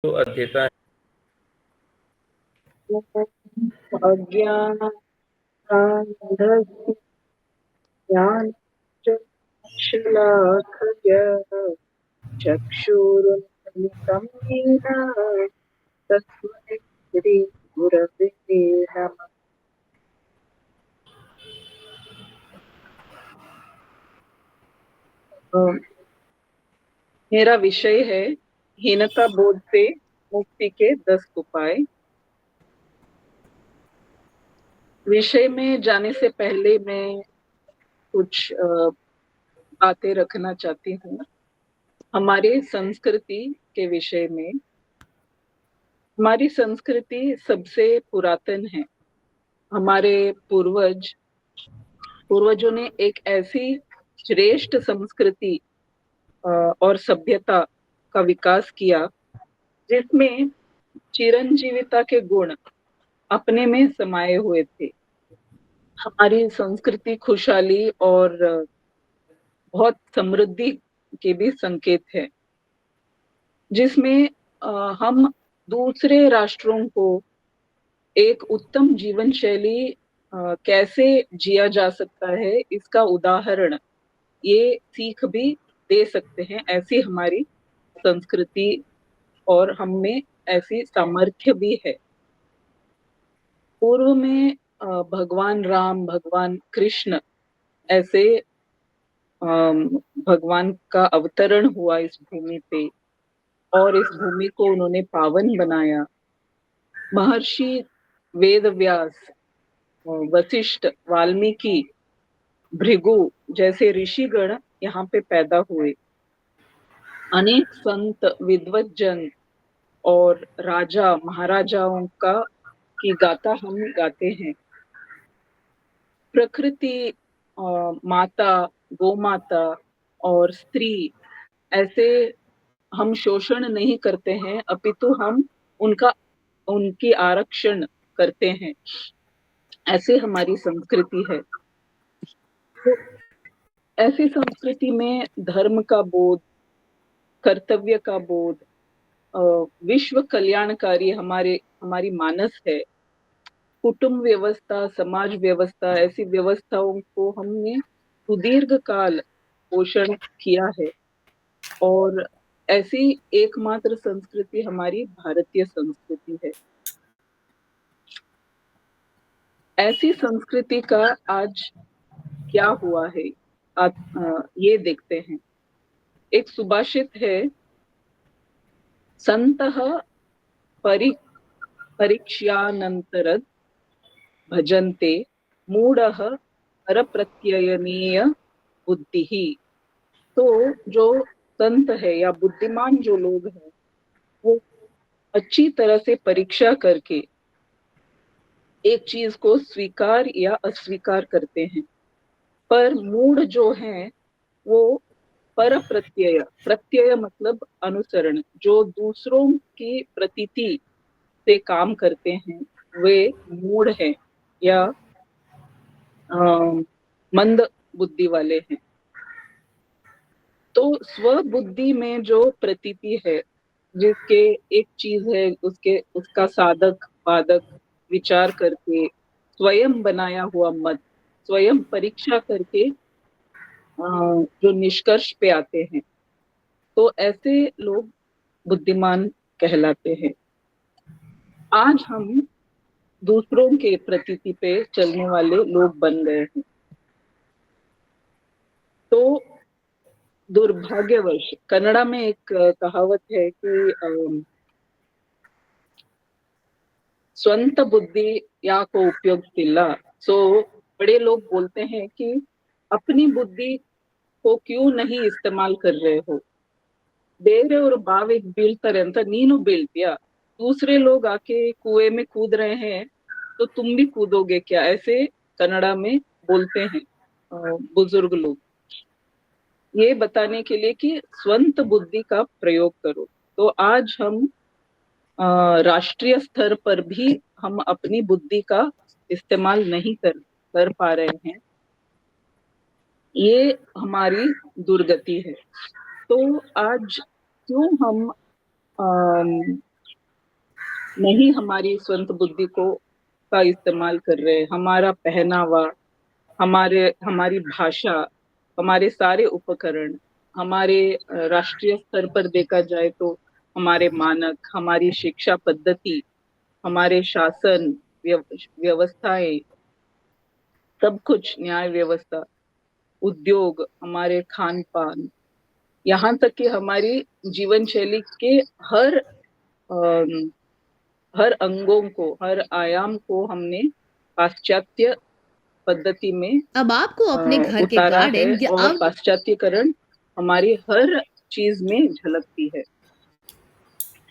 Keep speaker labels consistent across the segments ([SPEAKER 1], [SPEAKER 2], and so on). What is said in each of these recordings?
[SPEAKER 1] तो अध्येता
[SPEAKER 2] अज्ञानान्धस्य ज्ञानचक्षुलाखय चक्षुरुन्मिलितं येन तस्मै श्रीगुरवे नमः। मेरा विषय है हीनता बोध से मुक्ति के 10 उपाय। विषय में जाने से पहले मैं कुछ बातें रखना चाहती हूँ हमारे संस्कृति के विषय में। हमारी संस्कृति सबसे पुरातन है। हमारे पूर्वजों ने एक ऐसी श्रेष्ठ संस्कृति और सभ्यता का विकास किया जिसमें चिरंजीविता के गुण अपने में समाये हुए थे। हमारी संस्कृति खुशहाली और बहुत समृद्धि के भी संकेत है, जिसमें हम दूसरे राष्ट्रों को एक उत्तम जीवन शैली कैसे जिया जा सकता है इसका उदाहरण, ये सीख भी दे सकते हैं। ऐसी हमारी संस्कृति और हम में ऐसी सामर्थ्य भी है। पूर्व में भगवान राम, भगवान कृष्ण ऐसे भगवान का अवतरण हुआ इस भूमि पे और इस भूमि को उन्होंने पावन बनाया। महर्षि वेद व्यास, वशिष्ठ, वाल्मीकि, भृगु जैसे ऋषिगण यहाँ पे पैदा हुए। अनेक संत, विद्वज्जन और राजा महाराजाओं का की गाथा हम गाते हैं। प्रकृति, माता, गौ माता और स्त्री ऐसे हम शोषण नहीं करते हैं, अपितु हम उनकी आरक्षण करते हैं। ऐसे हमारी संस्कृति है। तो ऐसी संस्कृति में धर्म का बोध, कर्तव्य का बोध, विश्व कल्याणकारी हमारी मानस है। कुटुंब व्यवस्था, समाज व्यवस्था, ऐसी व्यवस्थाओं को हमने सुदीर्घ काल पोषण किया है और ऐसी एकमात्र संस्कृति हमारी भारतीय संस्कृति है। ऐसी संस्कृति का आज क्या हुआ है, ये देखते हैं। एक सुभाषित है, संतः परीक्ष्यानंतरद भजन्ते मूढ़ः परप्रत्ययनीय बुद्धि। तो जो संत है या बुद्धिमान जो लोग हैं, वो अच्छी तरह से परीक्षा करके एक चीज को स्वीकार या अस्वीकार करते हैं। पर मूढ़ जो है वो पर प्रत्यय, प्रत्यय मतलब अनुसरण, जो दूसरों की प्रतीति से काम करते हैं वे मूढ़ हैं या मंद बुद्धि वाले हैं। तो स्वबुद्धि में जो प्रतीति है, जिसके एक चीज है उसका साधक बाधक विचार करके स्वयं बनाया हुआ मत, स्वयं परीक्षा करके जो निष्कर्ष पे आते हैं, तो ऐसे लोग बुद्धिमान कहलाते हैं। आज हम दूसरों के प्रतीति पे चलने वाले लोग बन गए हैं। तो दुर्भाग्यवश कन्नड़ा में एक कहावत है कि स्ವಂತ बुद्धि ಯಾಕೋ ಉಪಯೋಗಿಸ್ತಿಲ್ಲ। सो बड़े लोग बोलते हैं कि अपनी बुद्धि को क्यों नहीं इस्तेमाल कर रहे हो, ಬೇರೆಯವರು ಬಾವಿಗೆ ಬೀಳ್ತಾರೆ ಅಂತ ನೀನು ಬೀಳ್ತೀಯಾ, दूसरे लोग आके कुएं में कूद रहे हैं तो तुम भी कूदोगे क्या, ऐसे कन्नड़ा में बोलते हैं बुजुर्ग लोग, ये बताने के लिए कि स्वंत बुद्धि का प्रयोग करो। तो आज हम राष्ट्रीय स्तर पर भी हम अपनी बुद्धि का इस्तेमाल नहीं कर पा रहे हैं। ये हमारी दुर्गति है। तो आज क्यों हम नहीं हमारी स्वंत बुद्धि को का इस्तेमाल कर रहे हैं। हमारा पहनावा, हमारी भाषा, हमारे सारे उपकरण, हमारे राष्ट्रीय स्तर पर देखा जाए तो हमारे मानक, हमारी शिक्षा पद्धति, हमारे शासन व्यवस्थाएं, सब कुछ, न्याय व्यवस्था, उद्योग, हमारे खान पान, यहाँ तक कि हमारी जीवन शैली के हर अम, हर अंगों को, हर आयाम को हमने पाश्चात्य पद्धति में
[SPEAKER 1] अब आपको अपने घर के
[SPEAKER 2] उतारा है
[SPEAKER 1] गार्डन या
[SPEAKER 2] और पाश्चात्यकरण हमारी हर चीज में झलकती है।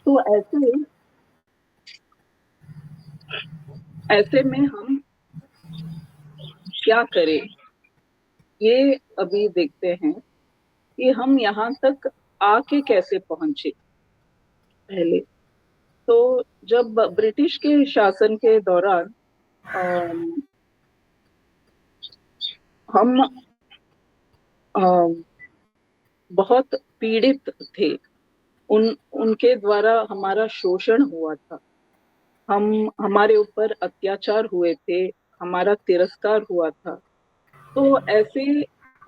[SPEAKER 2] तो ऐसे में हम क्या करें, ये अभी देखते हैं कि हम यहाँ तक आके कैसे पहुंचे। पहले तो जब ब्रिटिश के शासन के दौरान हम बहुत पीड़ित थे। उनके द्वारा हमारा शोषण हुआ था, हमारे ऊपर अत्याचार हुए थे, हमारा तिरस्कार हुआ था। तो ऐसे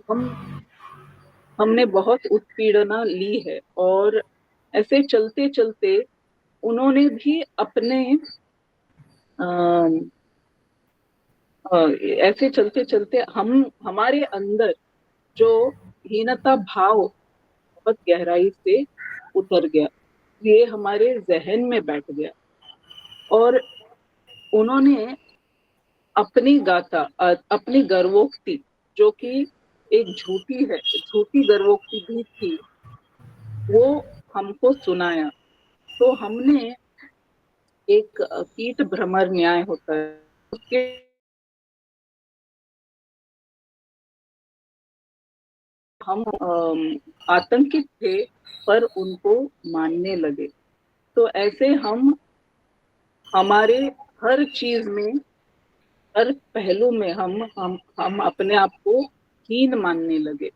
[SPEAKER 2] हम हमने बहुत उत्पीड़ना ली है और ऐसे चलते चलते उन्होंने भी अपने ऐसे चलते चलते हमारे अंदर जो हीनता भाव बहुत गहराई से उतर गया, ये हमारे जहन में बैठ गया और उन्होंने अपनी गाथा, अपनी गर्वोक्ति, जो कि एक झूठी गर्वोक्ति भी थी, वो हमको सुनाया। तो हमने एक कीट भ्रमर न्याय होता है, उसके हम आतंकित थे पर उनको मानने लगे। तो ऐसे हम हमारे हर चीज में, हर पहलू में हम अपने आप को हीन मानने लगे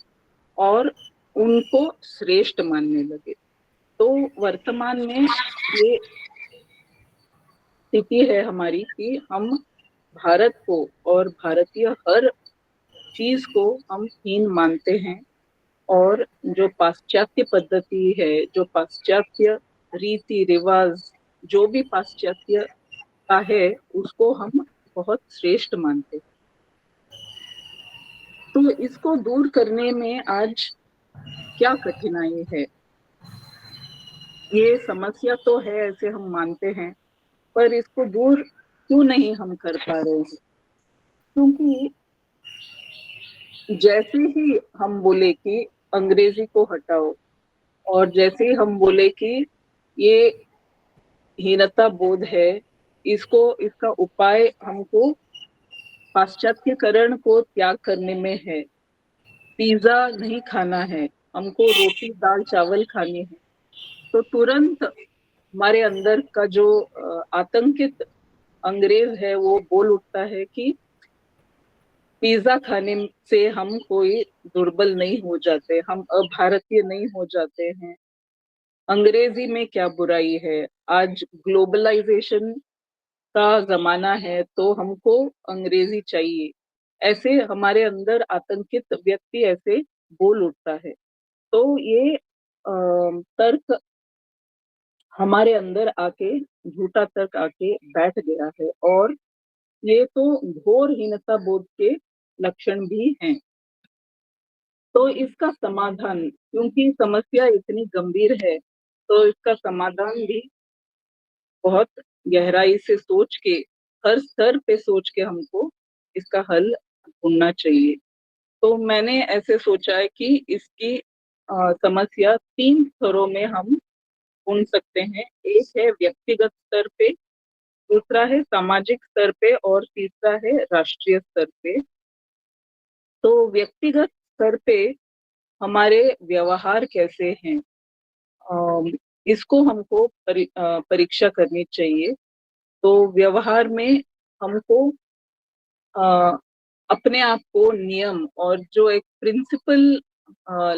[SPEAKER 2] और उनको श्रेष्ठ मानने लगे। तो वर्तमान में ये स्थिति है हमारी कि हम भारत को और भारतीय हर चीज को हम हीन मानते हैं और जो पाश्चात्य पद्धति है, जो पाश्चात्य रीति रिवाज, जो भी पाश्चात्य का है, उसको हम बहुत श्रेष्ठ मानते हैं। तो इसको दूर करने में आज क्या कठिनाई है? ये समस्या तो है, ऐसे हम मानते हैं, पर इसको दूर क्यों नहीं हम कर पा रहे हैं? क्योंकि जैसे ही हम बोले कि अंग्रेजी को हटाओ और जैसे ही हम बोले कि ये हीनता बोध है, इसका उपाय हमको पाश्चात्यकरण को त्याग करने में है, पिज्जा नहीं खाना है, हमको रोटी दाल चावल खानी है, तो तुरंत हमारे अंदर का जो आतंकित अंग्रेज है वो बोल उठता है कि पिज्जा खाने से हम कोई दुर्बल नहीं हो जाते, हम अभारतीय नहीं हो जाते हैं, अंग्रेजी में क्या बुराई है, आज ग्लोबलाइजेशन का जमाना है तो हमको अंग्रेजी चाहिए। ऐसे हमारे अंदर आतंकित व्यक्ति ऐसे बोल उठता है। तो ये तर्क हमारे अंदर आके, झूठा तर्क आके बैठ गया है और ये तो घोर हीनता बोध के लक्षण भी हैं। तो इसका समाधान, क्योंकि समस्या इतनी गंभीर है, तो इसका समाधान भी बहुत गहराई से सोच के, हर स्तर पे सोच के हमको इसका हल ढूंढना चाहिए। तो मैंने ऐसे सोचा है कि इसकी समस्या 3 स्तरों में हम ढूंढ सकते हैं। एक है व्यक्तिगत स्तर पे, दूसरा है सामाजिक स्तर पे और तीसरा है राष्ट्रीय स्तर पे। तो व्यक्तिगत स्तर पे हमारे व्यवहार कैसे हैं, इसको हमको परीक्षा करनी चाहिए। तो व्यवहार में हमको अ, अपने आप को नियम और जो एक प्रिंसिपल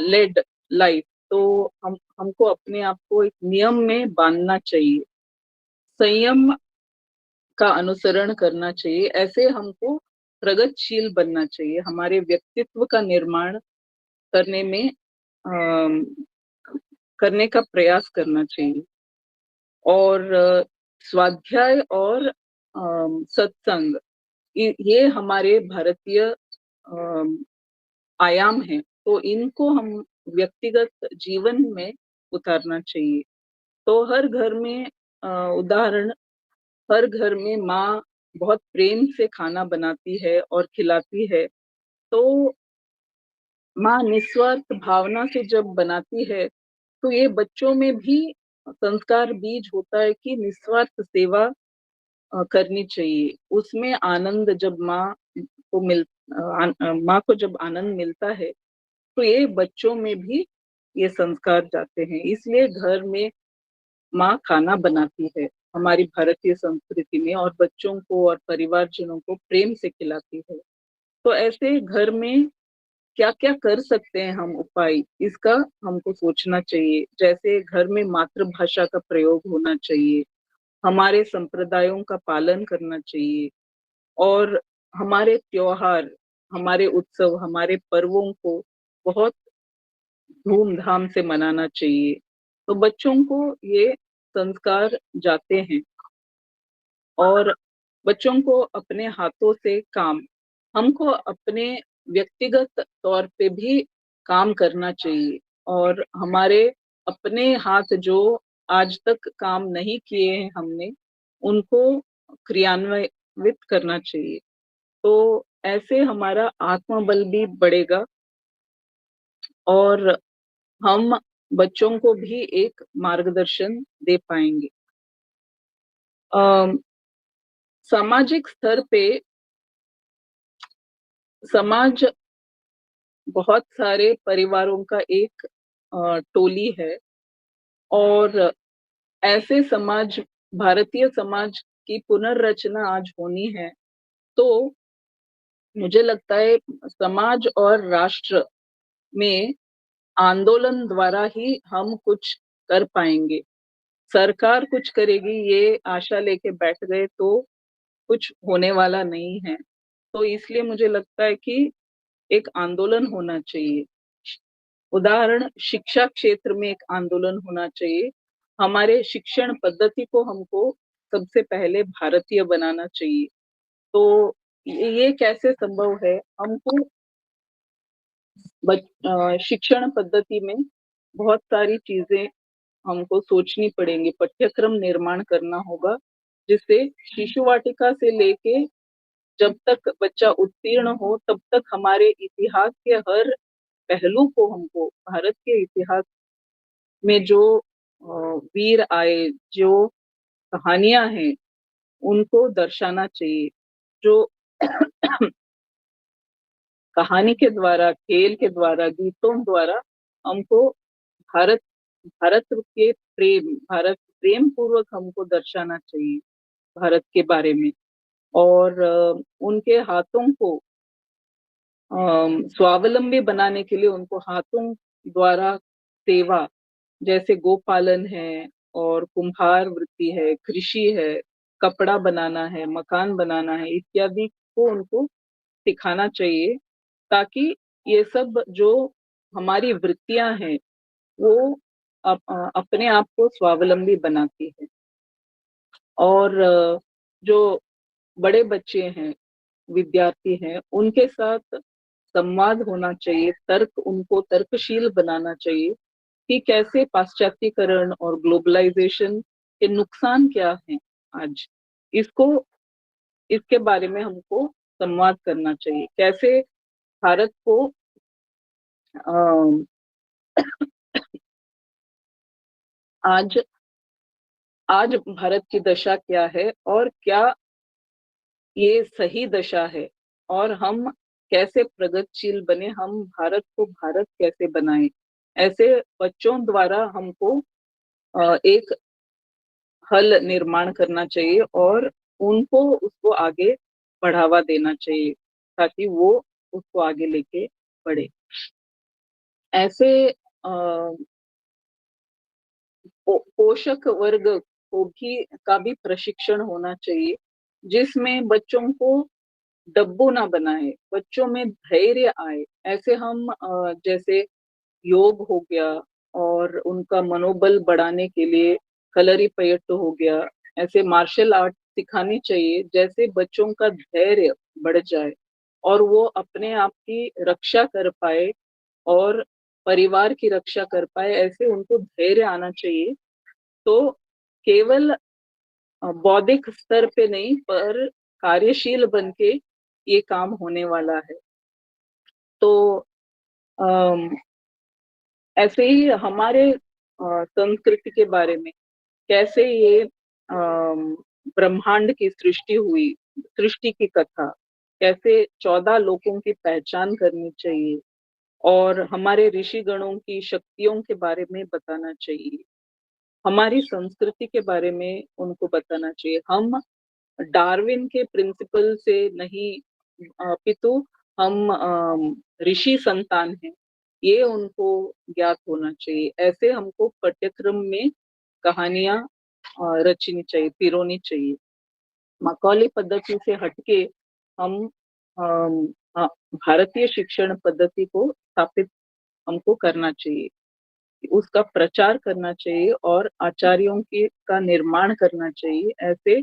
[SPEAKER 2] लेड लाइफ, तो हमको अपने आप को एक नियम में बांधना चाहिए। संयम का अनुसरण करना चाहिए। ऐसे हमको प्रगतिशील बनना चाहिए, हमारे व्यक्तित्व का निर्माण करने में अम, करने का प्रयास करना चाहिए। और स्वाध्याय और सत्संग, ये हमारे भारतीय आयाम हैं, तो इनको हम व्यक्तिगत जीवन में उतारना चाहिए। तो हर घर में उदाहरण, हर घर में माँ बहुत प्रेम से खाना बनाती है और खिलाती है। तो माँ निस्वार्थ भावना से जब बनाती है, तो ये बच्चों में भी संस्कार बीज होता है कि निस्वार्थ सेवा करनी चाहिए। उसमें आनंद जब को मिल माँ को जब आनंद मिलता है, तो ये बच्चों में भी ये संस्कार जाते हैं। इसलिए घर में माँ खाना बनाती है हमारी भारतीय संस्कृति में, और बच्चों को और परिवारजनों को प्रेम से खिलाती है। तो ऐसे घर में क्या क्या कर सकते हैं हम उपाय, इसका हमको सोचना चाहिए। जैसे घर में मातृभाषा का प्रयोग होना चाहिए, हमारे संप्रदायों का पालन करना चाहिए, और हमारे त्योहार, हमारे उत्सव, हमारे पर्वों को बहुत धूमधाम से मनाना चाहिए। तो बच्चों को ये संस्कार जाते हैं। और बच्चों को अपने हाथों से काम, हमको अपने व्यक्तिगत तौर पे भी काम करना चाहिए, और हमारे अपने हाथ जो आज तक काम नहीं किए हैं हमने, उनको क्रियान्वित करना चाहिए। तो ऐसे हमारा आत्मबल भी बढ़ेगा, और हम बच्चों को भी एक मार्गदर्शन दे पाएंगे। अम, सामाजिक स्तर पे समाज बहुत सारे परिवारों का एक टोली है, और ऐसे समाज, भारतीय समाज की पुनर्रचना आज होनी है। तो मुझे लगता है समाज और राष्ट्र में आंदोलन द्वारा ही हम कुछ कर पाएंगे। सरकार कुछ करेगी ये आशा लेके बैठ गए तो कुछ होने वाला नहीं है। तो इसलिए मुझे लगता है कि एक आंदोलन होना चाहिए। उदाहरण, शिक्षा क्षेत्र में एक आंदोलन होना चाहिए। हमारे शिक्षण पद्धति को हमको सबसे पहले भारतीय बनाना चाहिए। तो ये कैसे संभव है? हमको शिक्षण पद्धति में बहुत सारी चीजें हमको सोचनी पड़ेंगी, पाठ्यक्रम निर्माण करना होगा, जिससे शिशु वाटिका से लेके जब तक बच्चा उत्तीर्ण हो, तब तक हमारे इतिहास के हर पहलू को हमको, भारत के इतिहास में जो वीर आए, जो कहानियां हैं, उनको दर्शाना चाहिए। जो कहानी के द्वारा, खेल के द्वारा, गीतों द्वारा हमको भारत भारत के प्रेम, भारत प्रेम पूर्वक हमको दर्शाना चाहिए भारत के बारे में। और उनके हाथों को स्वावलंबी बनाने के लिए उनको हाथों द्वारा सेवा, जैसे गोपालन है, और कुम्हार वृत्ति है, कृषि है, कपड़ा बनाना है, मकान बनाना है, इत्यादि को उनको सिखाना चाहिए, ताकि ये सब जो हमारी वृत्तियां हैं, वो अपने आप को स्वावलंबी बनाती है। और जो बड़े बच्चे हैं, विद्यार्थी हैं, उनके साथ संवाद होना चाहिए, तर्क, उनको तर्कशील बनाना चाहिए कि कैसे पाश्चात्यकरण और ग्लोबलाइजेशन के नुकसान क्या हैं आज, इसको, इसके बारे में हमको संवाद करना चाहिए। कैसे भारत को अ, आज आज भारत की दशा क्या है, और क्या ये सही दशा है, और हम कैसे प्रगतिशील बने, हम भारत को भारत कैसे बनाएं। ऐसे बच्चों द्वारा हमको एक हल निर्माण करना चाहिए, और उनको उसको आगे बढ़ावा देना चाहिए, ताकि वो उसको आगे लेके बढ़े। ऐसे पोषक वर्ग का भी प्रशिक्षण होना चाहिए, जिसमें बच्चों को डब्बू ना बनाए, बच्चों में धैर्य आए। ऐसे हम जैसे योग हो गया और उनका मनोबल बढ़ाने के लिए कलरीपयट्टू हो गया, ऐसे मार्शल आर्ट सिखानी चाहिए, जैसे बच्चों का धैर्य बढ़ जाए और वो अपने आप की रक्षा कर पाए और परिवार की रक्षा कर पाए, ऐसे उनको धैर्य आना चाहिए। तो केवल बौद्धिक स्तर पे नहीं पर कार्यशील बन के ये काम होने वाला है। तो अम, ऐसे ही हमारे संस्कृति के बारे में कैसे ये ब्रह्मांड की सृष्टि हुई, सृष्टि की कथा, कैसे 14 लोकों की पहचान करनी चाहिए और हमारे ऋषि गणों की शक्तियों के बारे में बताना चाहिए, हमारी संस्कृति के बारे में उनको बताना चाहिए। हम डार्विन के प्रिंसिपल से नहीं अपितु हम ऋषि संतान हैं, ये उनको ज्ञात होना चाहिए। ऐसे हमको पाठ्यक्रम में कहानियां रचनी चाहिए, पिरोनी चाहिए। मकौली पद्धति से हटके हम भारतीय शिक्षण पद्धति को स्थापित हमको करना चाहिए, उसका प्रचार करना चाहिए और आचार्यों की का निर्माण करना चाहिए। ऐसे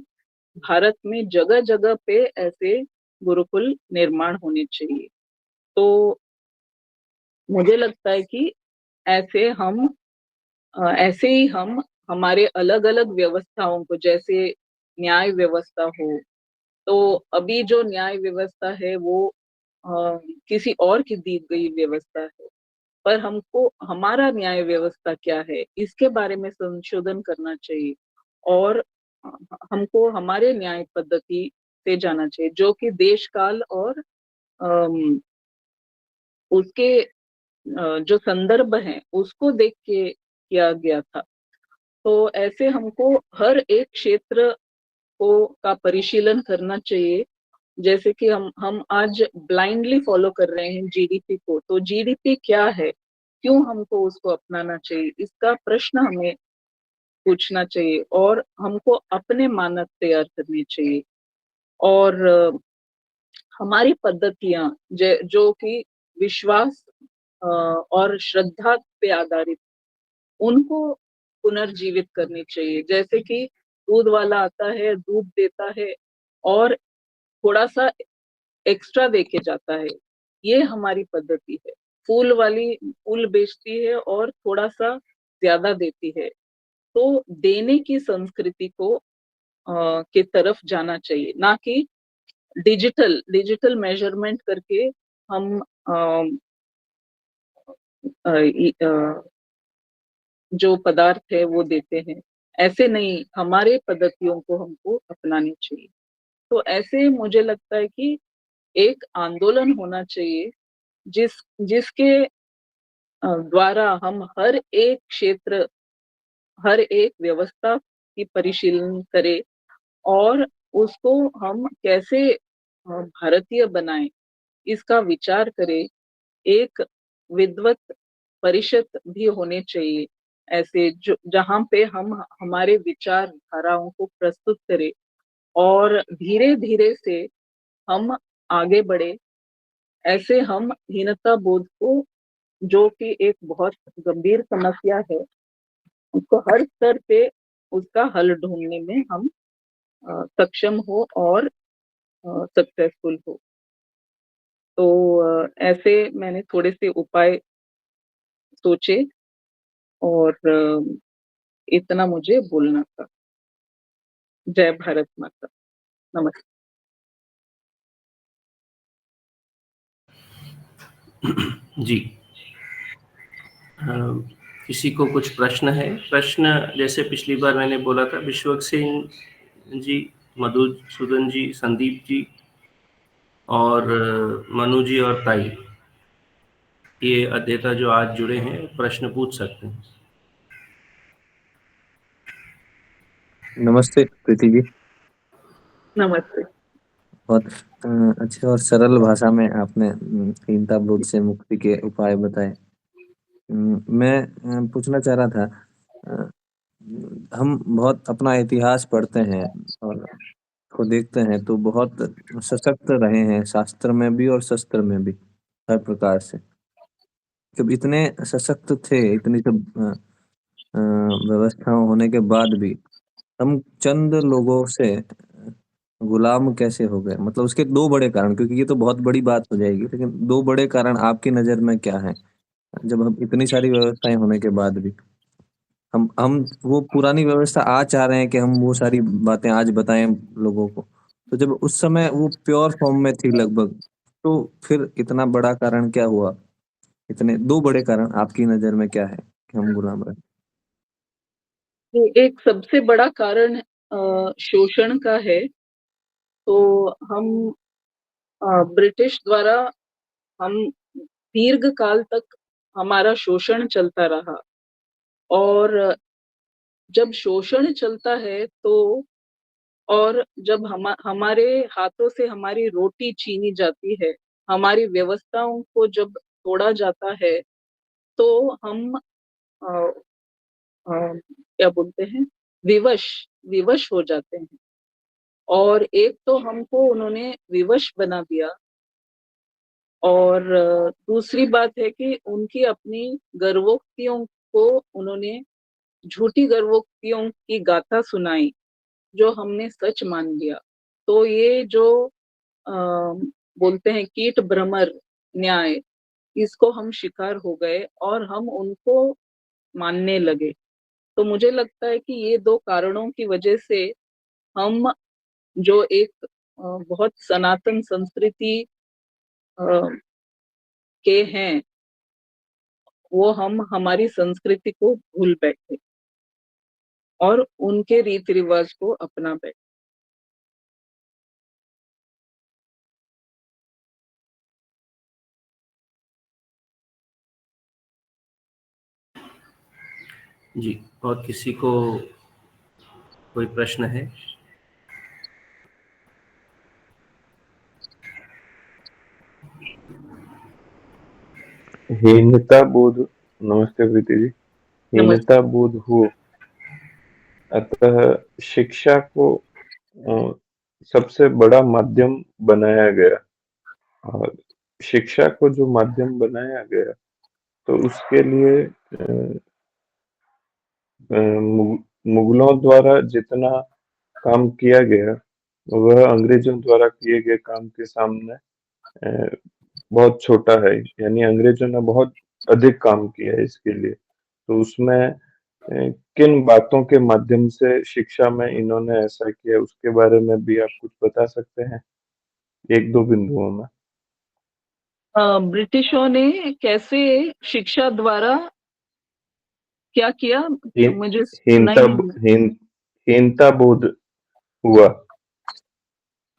[SPEAKER 2] भारत में जगह जगह पे ऐसे गुरुकुल निर्माण होने चाहिए। तो मुझे लगता है कि ऐसे हम ऐसे ही हम हमारे अलग अलग व्यवस्थाओं को, जैसे न्याय व्यवस्था हो, तो अभी जो न्याय व्यवस्था है वो किसी और की दी गई व्यवस्था है, पर हमको हमारा न्याय व्यवस्था क्या है इसके बारे में संशोधन करना चाहिए और हमको हमारे न्याय पद्धति से जाना चाहिए, जो कि देश काल और अम, उसके जो संदर्भ है उसको देख के किया गया था। तो ऐसे हमको हर एक क्षेत्र को का परिशीलन करना चाहिए। जैसे कि हम आज ब्लाइंडली फॉलो कर रहे हैं जीडीपी को, तो जीडीपी क्या है, क्यों हमको उसको अपनाना चाहिए, इसका प्रश्न हमें पूछना चाहिए और हमको अपने मानक तैयार करने चाहिए। और हमारी पद्धतियां जो कि विश्वास और श्रद्धा पे आधारित, उनको पुनर्जीवित करनी चाहिए। जैसे कि दूध वाला आता है, दूध देता है और थोड़ा सा एक्स्ट्रा देके जाता है, ये हमारी पद्धति है। फूल वाली फूल बेचती है और थोड़ा सा ज्यादा देती है। तो देने की संस्कृति को के तरफ जाना चाहिए, ना कि डिजिटल डिजिटल मेजरमेंट करके हम अ, जो पदार्थ है वो देते हैं। ऐसे नहीं, हमारे पद्धतियों को हमको अपनानी चाहिए। तो ऐसे मुझे लगता है कि एक आंदोलन होना चाहिए जिस जिसके द्वारा हम हर एक क्षेत्र, हर एक व्यवस्था की परिशीलन करें और उसको हम कैसे भारतीय बनाएं इसका विचार करें। एक विद्वत परिषद भी होने चाहिए, ऐसे जो जहाँ पे हम हमारे विचार धाराओं को प्रस्तुत करें और धीरे धीरे से हम आगे बढ़े। ऐसे हम हीनता बोध को, जो कि एक बहुत गंभीर समस्या है, उसको हर स्तर पे उसका हल ढूंढने में हम सक्षम हो और सक्सेसफुल हो। तो ऐसे मैंने थोड़े से उपाय सोचे और इतना मुझे बोलना था। जय भारत माता। नमस्ते।
[SPEAKER 1] जी, किसी को कुछ प्रश्न है? प्रश्न जैसे पिछली बार मैंने बोला था, विश्वक्सेन जी, मधुसूदन जी, संदीप जी और मनु जी और ताई, ये अध्येता जो आज जुड़े हैं, प्रश्न पूछ सकते हैं।
[SPEAKER 3] नमस्ते प्रीति जी।
[SPEAKER 2] नमस्ते।
[SPEAKER 3] बहुत अच्छे और सरल भाषा में आपने हीनता बोध से मुक्ति के उपाय बताए। मैं पूछना चाह रहा था, हम बहुत अपना इतिहास पढ़ते हैं और को देखते हैं तो बहुत सशक्त रहे हैं, शास्त्र में भी और शस्त्र में भी, हर प्रकार से। जब इतने सशक्त थे, इतनी सब व्यवस्था होने के बाद भी हम चंद लोगों से गुलाम कैसे हो गए? मतलब उसके 2 बड़े कारण, क्योंकि ये तो बहुत बड़ी बात हो जाएगी, लेकिन 2 बड़े कारण आपकी नज़र में क्या हैं? जब हम इतनी सारी व्यवस्थाएँ होने के बाद भी, हम वो पुरानी व्यवस्था आज चाह रहे हैं कि हम वो सारी बातें आज बताएँ लोगों को। तो जब उस समय वो प्योर फॉर्म में थी लगभग, तो फिर इतना बड़ा कारण क्या हुआ? इतने 2 बड़े कारण आपकी नज़र में क्या है कि हम गुलाम रहे?
[SPEAKER 2] तो एक सबसे बड़ा कारण शोषण का है। तो हम ब्रिटिश द्वारा हम दीर्घ काल तक हमारा शोषण चलता रहा, और जब शोषण चलता है तो और जब हमारे हाथों से हमारी रोटी छीनी जाती है, हमारी व्यवस्थाओं को जब तोड़ा जाता है, तो हम अ, क्या बोलते हैं, विवश विवश हो जाते हैं। और एक तो हमको उन्होंने विवश बना दिया, और दूसरी बात है कि उनकी अपनी गर्वोक्तियों को उन्होंने झूठी गर्वोक्तियों की गाथा सुनाई, जो हमने सच मान लिया। तो ये जो अ, बोलते हैं कीट भ्रमर न्याय, इसको हम शिकार हो गए और हम उनको मानने लगे। तो मुझे लगता है कि ये 2 कारणों की वजह से हम जो एक बहुत सनातन संस्कृति अ, के हैं, वो हम हमारी संस्कृति को भूल बैठे और उनके रीति रिवाज को अपना बैठे।
[SPEAKER 1] जी, और किसी को कोई प्रश्न है?
[SPEAKER 4] हीनता बोध, नमस्ते प्रीति जी।
[SPEAKER 2] नमस्ते।
[SPEAKER 4] हीनता बोध हो, अतः शिक्षा को सबसे बड़ा माध्यम बनाया गया। और शिक्षा को जो माध्यम बनाया गया, तो उसके लिए मुगलों द्वारा जितना काम किया गया, वह अंग्रेजों द्वारा किए गए काम के सामने बहुत छोटा है। यानी अंग्रेजों ने बहुत अधिक काम किया है इसके लिए। तो उसमें किन बातों के माध्यम से शिक्षा में इन्होंने ऐसा किया, उसके बारे में भी आप कुछ बता सकते हैं 1-2 बिंदुओं में?
[SPEAKER 2] ब्रिटिशों ने कैसे शिक्षा द्वारा क्या किया,
[SPEAKER 4] हीन,
[SPEAKER 2] मुझे सुनाई
[SPEAKER 4] हीनता
[SPEAKER 2] नहीं दिया।
[SPEAKER 4] हीनता बोध हुआ।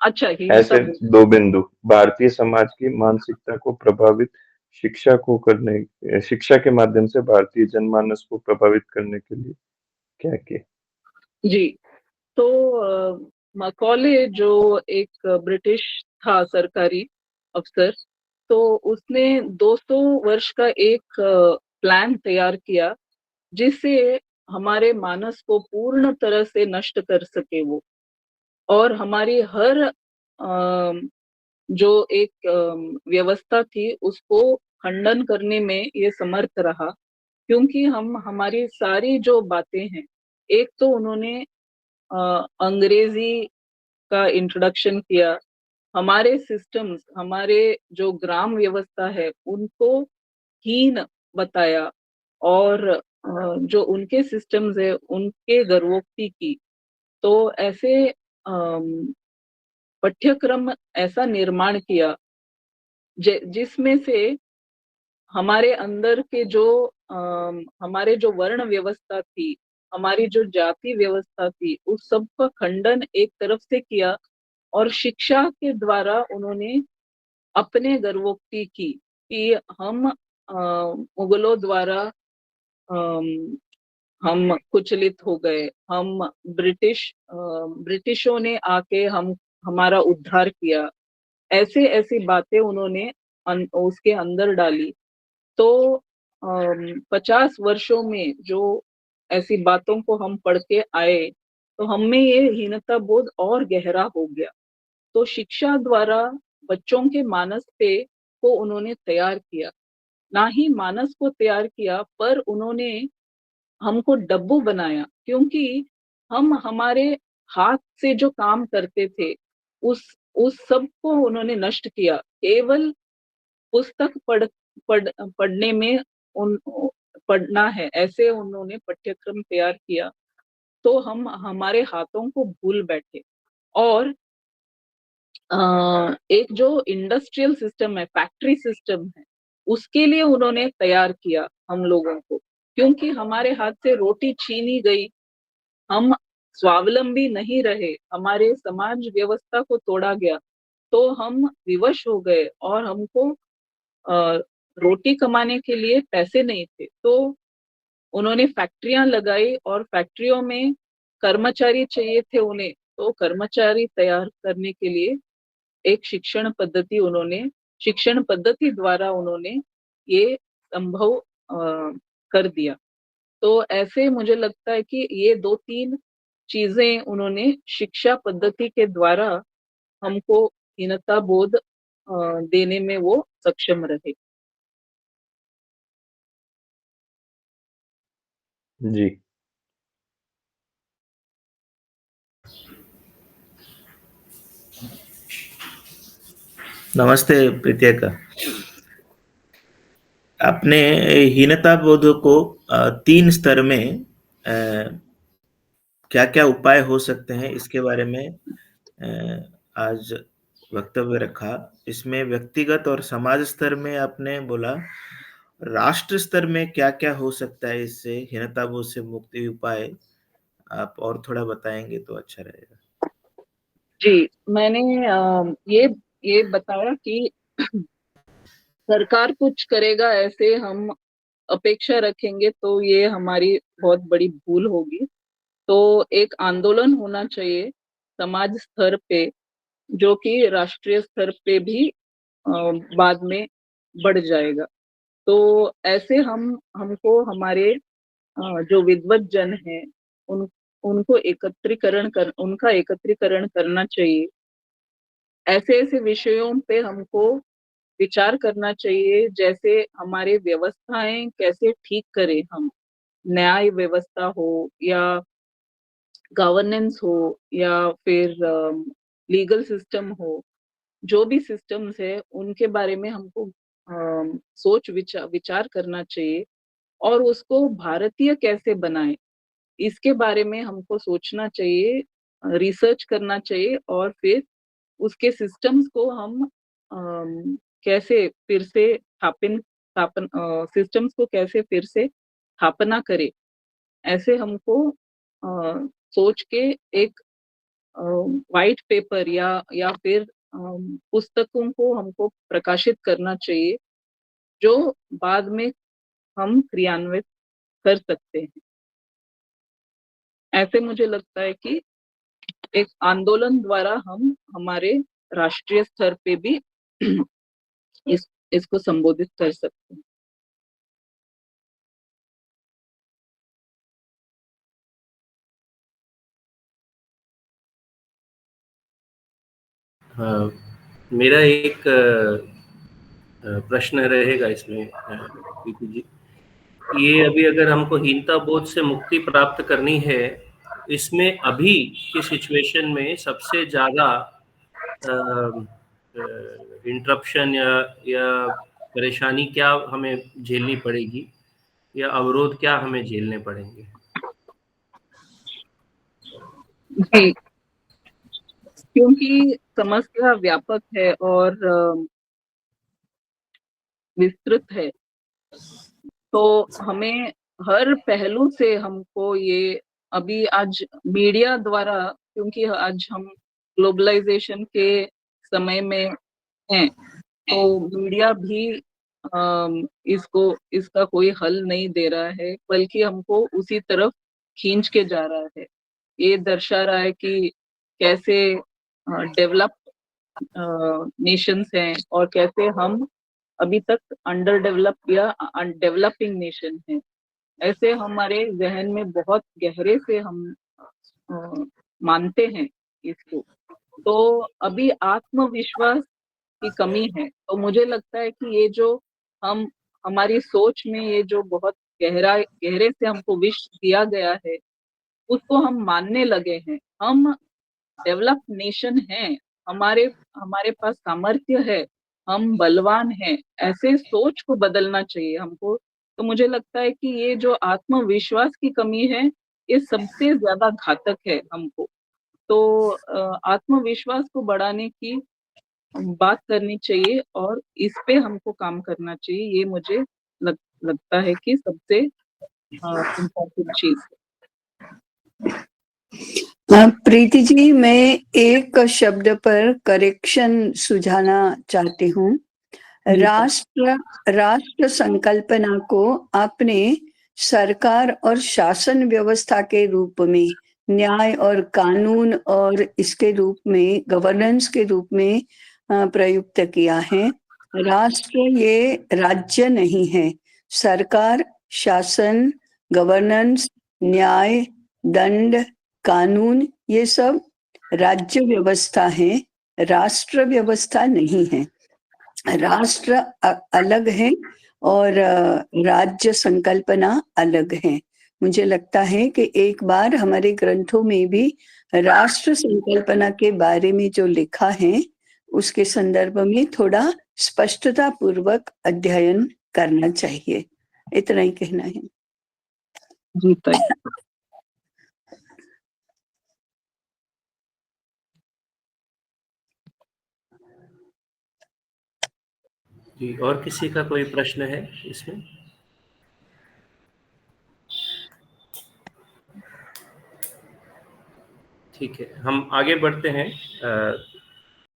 [SPEAKER 2] अच्छा, हीनता
[SPEAKER 4] ऐसे
[SPEAKER 2] बोध।
[SPEAKER 4] 2 बिंदु भारतीय समाज की मानसिकता को प्रभावित, शिक्षा के माध्यम से भारतीय जनमानस को प्रभावित करने के लिए क्या किया?
[SPEAKER 2] जी, तो मकॉले जो एक ब्रिटिश था सरकारी अफसर, तो उसने 200 वर्ष का एक प्लान तैयार किया, जिससे हमारे मानस को पूर्ण तरह से नष्ट कर सके वो, और हमारी हर जो एक व्यवस्था थी उसको खंडन करने में ये समर्थ रहा। क्योंकि हम हमारी सारी जो बातें हैं, एक तो उन्होंने अंग्रेजी का इंट्रोडक्शन किया, हमारे सिस्टम्स, हमारे जो ग्राम व्यवस्था है उनको हीन बताया, और जो उनके सिस्टम्स है उनके गर्वोक्ति की। तो ऐसे पाठ्यक्रम ऐसा निर्माण किया जिसमें से हमारे अंदर के जो हमारे जो वर्ण व्यवस्था थी, हमारी जो जाति व्यवस्था थी, उस सब का खंडन एक तरफ से किया, और शिक्षा के द्वारा उन्होंने अपने गर्वोक्ति की कि हम मुगलों द्वारा हम कुचलित हो गए, हम ब्रिटिशों ने आके हम हमारा उद्धार किया। ऐसे ऐसी बातें उन्होंने उसके अंदर डाली। तो 50 वर्षों में जो ऐसी बातों को हम पढ़ के आए तो हम में ये हीनता बोध और गहरा हो गया। तो शिक्षा द्वारा बच्चों के मानस पे को उन्होंने तैयार किया, ना ही मानस को तैयार किया पर उन्होंने हमको डब्बू बनाया, क्योंकि हम हमारे हाथ से जो काम करते थे उस सब को उन्होंने नष्ट किया। केवल पुस्तक पढ़ने में उन पढ़ना है, ऐसे उन्होंने पाठ्यक्रम तैयार किया। तो हम हमारे हाथों को भूल बैठे और एक जो इंडस्ट्रियल सिस्टम है, फैक्ट्री सिस्टम है, उसके लिए उन्होंने तैयार किया हम लोगों को, क्योंकि हमारे हाथ से रोटी छीनी गई, हम स्वावलंबी नहीं रहे, हमारे समाज व्यवस्था को तोड़ा गया, तो हम विवश हो गए और हमको रोटी कमाने के लिए पैसे नहीं थे। तो उन्होंने फैक्ट्रियां लगाई और फैक्ट्रियों में कर्मचारी चाहिए थे उन्हें, तो कर्मचारी तैयार करने के लिए एक शिक्षण पद्धति द्वारा उन्होंने ये संभव कर दिया। तो ऐसे मुझे लगता है कि ये 2-3 चीजें उन्होंने शिक्षा पद्धति के द्वारा हमको हीनता बोध देने में वो सक्षम रहे।
[SPEAKER 4] जी।
[SPEAKER 1] नमस्ते प्रीतिका। आपने हीनता बोध को 3 स्तर में क्या क्या उपाय हो सकते हैं इसके बारे में आज वक्तव्य रखा। इसमें व्यक्तिगत और समाज स्तर में आपने बोला, राष्ट्र स्तर में क्या क्या हो सकता है इससे हीनता बोध से मुक्ति उपाय आप और थोड़ा बताएंगे तो अच्छा रहेगा।
[SPEAKER 2] जी, मैंने ये बताया कि सरकार कुछ करेगा ऐसे हम अपेक्षा रखेंगे तो ये हमारी बहुत बड़ी भूल होगी। तो एक आंदोलन होना चाहिए समाज स्तर पे, जो कि राष्ट्रीय स्तर पे भी बाद में बढ़ जाएगा। तो ऐसे हमको हमारे जो विद्वत जन है उनका एकत्रीकरण करना चाहिए। ऐसे ऐसे विषयों पे हमको विचार करना चाहिए, जैसे हमारे व्यवस्थाएं कैसे ठीक करें हम, न्याय व्यवस्था हो या गवर्नेंस हो या फिर लीगल सिस्टम हो, जो भी सिस्टम्स है उनके बारे में हमको सोच विचार करना चाहिए और उसको भारतीय कैसे बनाएं इसके बारे में हमको सोचना चाहिए, रिसर्च करना चाहिए और फिर उसके सिस्टम्स को हम कैसे फिर से स्थापन सिस्टम्स को कैसे फिर से स्थापना करें, ऐसे हमको सोच के एक वाइट पेपर या फिर पुस्तकों को हमको प्रकाशित करना चाहिए, जो बाद में हम क्रियान्वित कर सकते हैं। ऐसे मुझे लगता है कि एक आंदोलन द्वारा हम हमारे राष्ट्रीय स्तर पे भी इसको संबोधित कर सकते हैं।
[SPEAKER 1] मेरा एक प्रश्न रहेगा इसमें प्रीति जी, ये अभी अगर हमको हीनता बोध से मुक्ति प्राप्त करनी है, इसमें अभी की सिचुएशन में सबसे ज्यादा इंटरप्शन या परेशानी क्या हमें झेलनी पड़ेगी या अवरोध क्या हमें झेलने पड़ेंगे?
[SPEAKER 2] जी, क्योंकि समस्या व्यापक है और विस्तृत है, तो हमें हर पहलू से हमको ये अभी आज मीडिया द्वारा, क्योंकि आज हम ग्लोबलाइजेशन के समय में हैं, तो मीडिया भी इसका कोई हल नहीं दे रहा है, बल्कि हमको उसी तरफ खींच के जा रहा है। ये दर्शा रहा है कि कैसे डेवलप नेशंस हैं और कैसे हम अभी तक अंडर डेवलप या डेवलपिंग नेशन है। ऐसे हमारे जहन में बहुत गहरे से हम मानते हैं इसको। तो अभी आत्मविश्वास की कमी है। तो मुझे लगता है कि ये जो हम हमारी सोच में ये जो बहुत गहरे से हमको विश दिया गया है, उसको हम मानने लगे हैं। हम डेवलप्ड नेशन हैं, हमारे हमारे पास सामर्थ्य है, हम बलवान हैं, ऐसे सोच को बदलना चाहिए हमको। तो मुझे लगता है कि ये जो आत्मविश्वास की कमी है, ये सबसे ज्यादा घातक है हमको। तो आत्मविश्वास को बढ़ाने की बात करनी चाहिए और इस पे हमको काम करना चाहिए। ये मुझे लगता है कि सबसे इम्पोर्टेंट चीज है।
[SPEAKER 5] प्रीति जी, मैं एक शब्द पर करेक्शन सुझाना चाहती हूँ। राष्ट्र संकल्पना को आपने सरकार और शासन व्यवस्था के रूप में, न्याय और कानून और इसके रूप में, गवर्नेंस के रूप में प्रयुक्त किया है। राष्ट्र ये राज्य नहीं है। सरकार, शासन, गवर्नेंस, न्याय, दंड, कानून, ये सब राज्य व्यवस्था है, राष्ट्र व्यवस्था नहीं है। राष्ट्र अलग है और राज्य संकल्पना अलग है। मुझे लगता है कि एक बार हमारे ग्रंथों में भी राष्ट्र संकल्पना के बारे में जो लिखा है, उसके संदर्भ में थोड़ा स्पष्टता पूर्वक अध्ययन करना चाहिए। इतना ही कहना है।
[SPEAKER 2] जी ताई।
[SPEAKER 1] जी, और किसी का कोई प्रश्न है इसमें? ठीक है, हम आगे बढ़ते हैं।